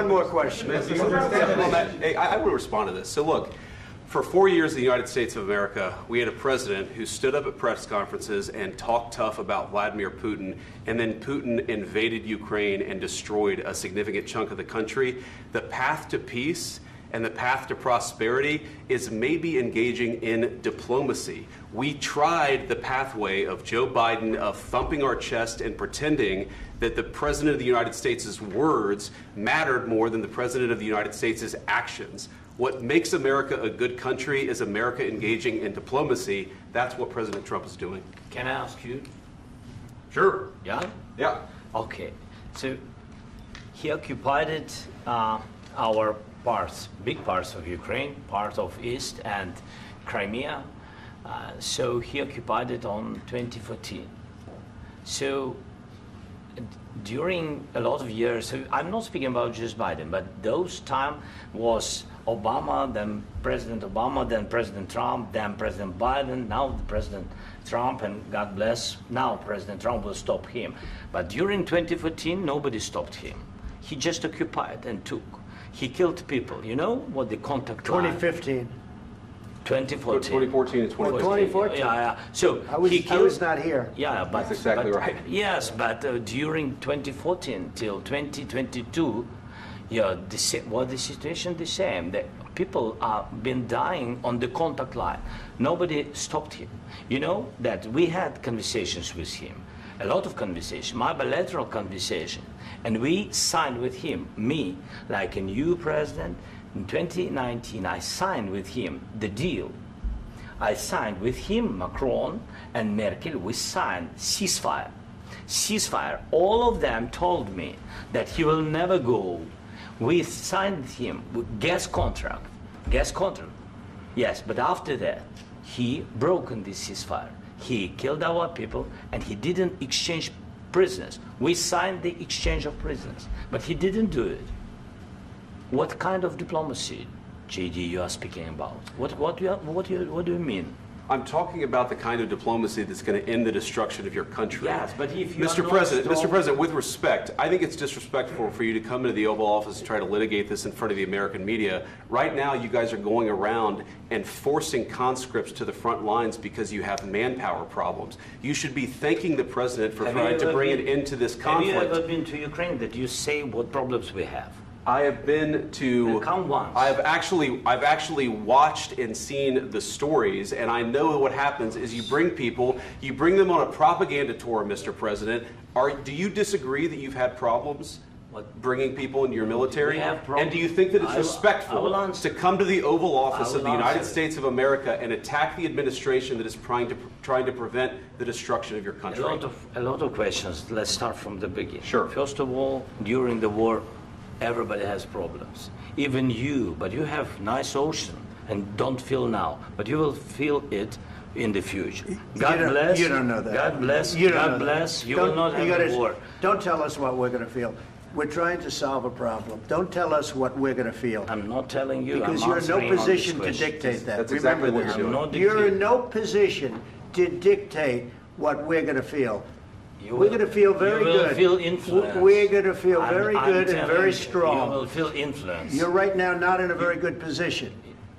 one more question. I want to respond to this. So look, for 4 years in the United States of America, we had a president who stood up at press conferences and talked tough about Vladimir Putin, and then Putin invaded Ukraine and destroyed a significant chunk of the country. The path to peace and the path to prosperity is maybe engaging in diplomacy. We tried the pathway of Joe Biden of thumping our chest and pretending that the President of the United States' words mattered more than the President of the United States' actions. What makes America a good country is America engaging in diplomacy. That's what President Trump is doing. Can I ask you? Sure. Yeah? Yeah. Okay. So he occupied our parts, big parts of Ukraine, part of East and Crimea. So he occupied it on 2014. So during a lot of years, so I'm not speaking about just Biden, but those time was Obama, then President Obama, then President Trump, then President Biden, now President Trump, and God bless, now President Trump will stop him. But during 2014, nobody stopped him. He just occupied and took. He killed people. You know what the contact line? 2015. 2014 2014. and 2015. 2014. Yeah. So I was not here. Yeah, but that's exactly right. Yes, but during 2014 till 2022, yeah, the situation the same. The people have been dying on the contact line. Nobody stopped him. You know that we had conversations with him, a lot of conversation, my bilateral conversation, and we signed with him, me, like a new president. In 2019, I signed with him the deal. I signed with him, Macron and Merkel, we signed ceasefire. Ceasefire. All of them told me that he will never go. We signed him with gas contract. Gas contract. Yes, but after that, he broken this ceasefire. He killed our people and he didn't exchange prisoners. We signed the exchange of prisoners, but he didn't do it. What kind of diplomacy, JD, you are speaking about? What do you mean? I'm talking about the kind of diplomacy that's going to end the destruction of your country. Yes, but if you Mr. President, with respect, I think it's disrespectful for you to come into the Oval Office and try to litigate this in front of the American media. Right now, you guys are going around and forcing conscripts to the front lines because you have manpower problems. You should be thanking the President for trying to bring an end to this conflict. Have you ever been to Ukraine that you say what problems we have? I have been to. Count once. I've actually watched and seen the stories, and I know what happens is you bring them on a propaganda tour, Mr. President. Do you disagree that you've had problems bringing people into your military? And do you think that it's respectful to come to the Oval Office of the United States of America and attack the administration that is trying to prevent the destruction of your country? A lot of questions. Let's start from the beginning. Sure. First of all, during the war, everybody has problems, even you, but you have nice ocean and don't feel now, but you will feel it in the future. God bless. You don't know that. God bless. You God bless. You will not have a war. Don't tell us what we're going to feel. We're trying to solve a problem. Don't tell us what we're going to feel. I'm not telling you. Because you're in no position to dictate that. That's exactly what you're doing. You're in no position to dictate what we're going to feel. We're going to feel very good. You will feel influence. We're going to feel very good and very strong. You will feel influence. You're right now not in a very good position.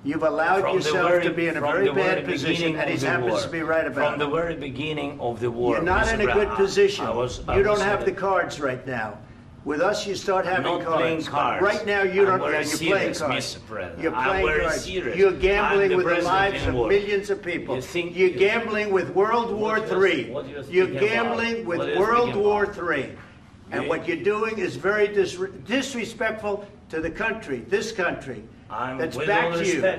You've allowed yourself to be in a very bad position, and he happens to be right about it. From the very beginning of the war. You're not in a good position. You don't have the cards right now. With us, you start having cards. Right now, you don't. You're playing cards. You're playing cards. You're gambling with the lives of millions of people. You're gambling with World War III. You're gambling with World War III. And what you're doing is very disrespectful to the country, this country. That's back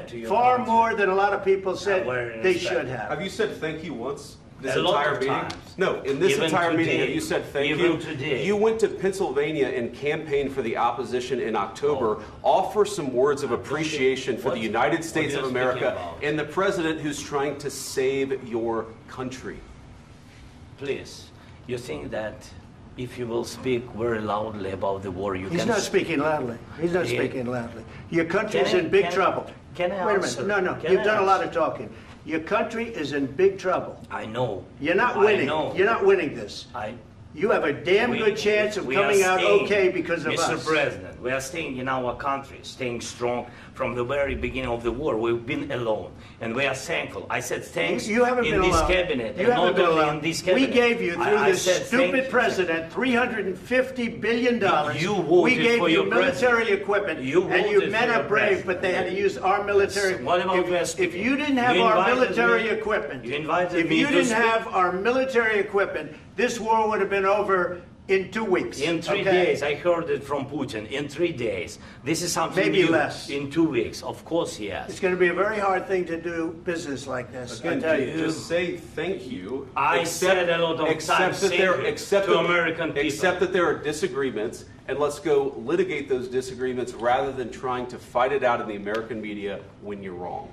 to you. Far more than a lot of people said they should have. Have you said thank you once? This entire meeting? No, in this entire meeting, have you said thank you? You went to Pennsylvania and campaigned for the opposition in October. Offer some words of appreciation for the United States of America and the president who's trying to save your country. Please, you think that if you will speak very loudly about the war, you can... He's not speaking loudly. He's not speaking loudly. Your country's in big trouble. Can I answer? Wait a minute. No. You've done a lot of talking. Your country is in big trouble. I know. You're not winning. You're not winning this. You have a damn good chance of coming out okay because of us. Mr. President, We are staying in our country, staying strong from the very beginning of the war. We've been alone, and we are thankful. I said thanks you haven't in been this alone. cabinet, You and haven't not been only alone. in this cabinet. We gave you, through I this said stupid president, $350 billion. You voted we gave for you your military president. equipment, You and you voted men for are your brave, president. but they had to use our military. What about if you didn't have You our invited military me- equipment, you invited if me you to didn't speak. have our military equipment, this war would have been over in 2 weeks. In 3 days, I heard it from Putin. In 3 days, this is something Maybe new. less. In 2 weeks, of course, yes. It's going to be a very hard thing to do business like this. I Again, tell you. just say thank you. I said a lot of times thank you to American people. Accept that there are disagreements, and let's go litigate those disagreements rather than trying to fight it out in the American media when you're wrong.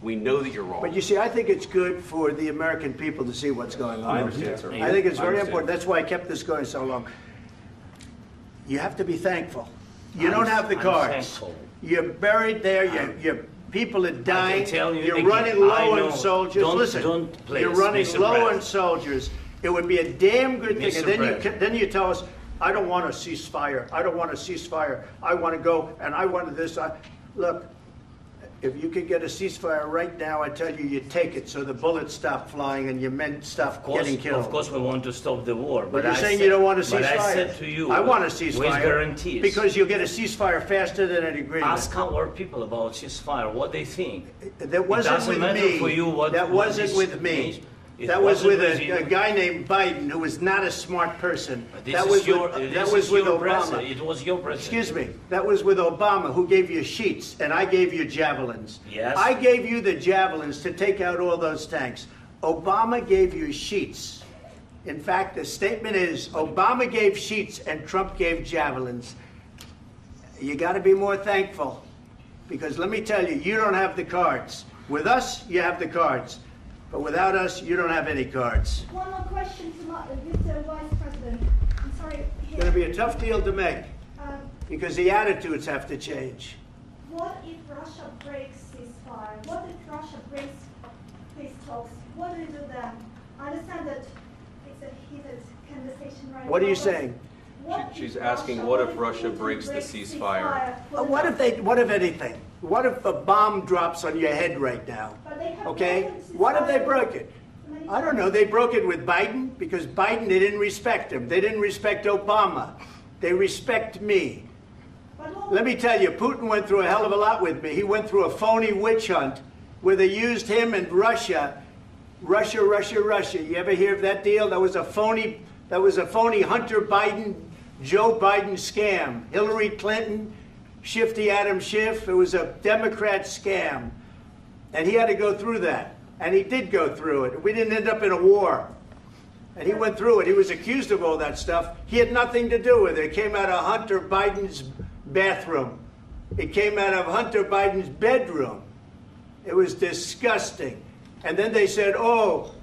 We know that you're wrong. But you see, I think it's good for the American people to see what's going on. I understand, sir. I think it's I very understand. important. That's why I kept this going so long. You have to be thankful. You don't have the I'm cards. thankful. You're buried there. Your people are dying. tell you You're again, running I low know. on soldiers. Don't- Listen, don't please, you're running Mr. low on President. soldiers. It would be a damn good thing. Mr. And then President. then you tell us, I don't want a ceasefire. I don't want a ceasefire. I want to go and I want this. Look, if you could get a ceasefire right now, I tell you, you take it so the bullets stop flying and your men stop getting killed. Of course, we want to stop the war. But you're I saying said- you don't want a ceasefire. But I said to you, I want a ceasefire. with guarantees. Because you'll get a ceasefire faster than an agreement. Ask our people about ceasefire, what they think. That wasn't doesn't with matter me. for you what- that what wasn't this with me. means. It That was with wasn't with you. a guy named Biden, who was not a smart person. This That is was your, with, this that is was with your Obama. president. It was your president. Excuse me. That was with Obama, who gave you sheets, and I gave you javelins. Yes. I gave you the javelins to take out all those tanks. Obama gave you sheets. In fact, the statement is Obama gave sheets and Trump gave javelins. You got to be more thankful, because let me tell you, you don't have the cards. With us, you have the cards. But without us, you don't have any cards. One more question to Mr. Vice President. I'm sorry. It's going to be a tough deal to make, Um, because the attitudes have to change. what if Russia breaks ceasefire? What if Russia breaks peace talks? What do you do then? I understand that it's a heated conversation right now. What are you but saying? what She's if asking, what if Russia breaks the ceasefire? What if anything? What if a bomb drops on your head right now? But they have Okay? broken ceasefire What if they broke it? many I don't know. They broke it with Biden, because Biden, they didn't respect him. They didn't respect Obama. They respect me. But what Let me tell you, Putin went through a hell of a lot with me. He went through a phony witch hunt where they used him and Russia. Russia. You ever hear of that deal? That was a phony Hunter Biden, Joe Biden scam. Hillary Clinton, Shifty Adam Schiff. It was a Democrat scam. And he had to go through that. And he did go through it. We didn't end up in a war. And he went through it. He was accused of all that stuff. He had nothing to do with it. It came out of Hunter Biden's bathroom. It came out of Hunter Biden's bedroom. It was disgusting. And then they said, oh,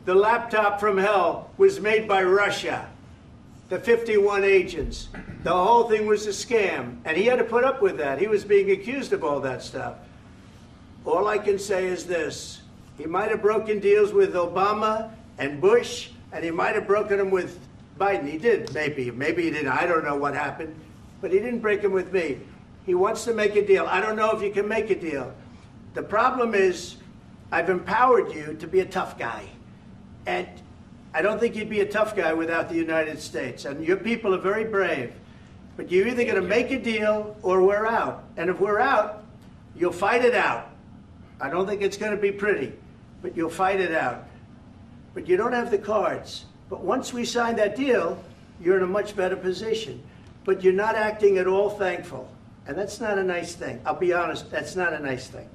the laptop from hell was made by Russia. The 51 agents. The whole thing was a scam. And he had to put up with that. He was being accused of all that stuff. All I can say is this. He might have broken deals with Obama and Bush, and he might have broken them with Biden. He did, maybe. Maybe he didn't. I don't know what happened. But he didn't break them with me. He wants to make a deal. I don't know if you can make a deal. The problem is, I've empowered you to be a tough guy. And I don't think you'd be a tough guy without the United States. And your people are very brave. But you're either going to make a deal or we're out. And if we're out, you'll fight it out. I don't think it's going to be pretty, but you'll fight it out. But you don't have the cards. But once we sign that deal, you're in a much better position. But you're not acting at all thankful. And that's not a nice thing. I'll be honest, that's not a nice thing.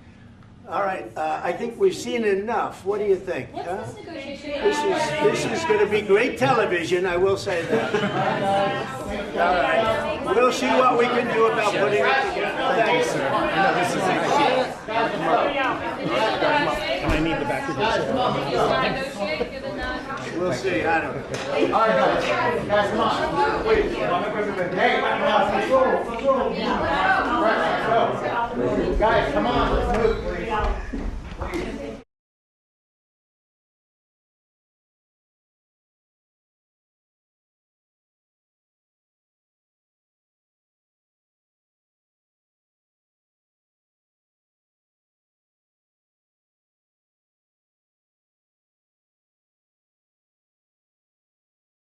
All right, I think we've seen enough. What do you think? What's huh? this negotiation? This is going to be great television, I will say that. All right. We'll see what we can do about putting it together. Thanks. And I need the back of this. Negotiate, given that. We'll see. I don't know. All right, guys, come on. Wait, hey, control. Right, go. Guys, come on, let's move.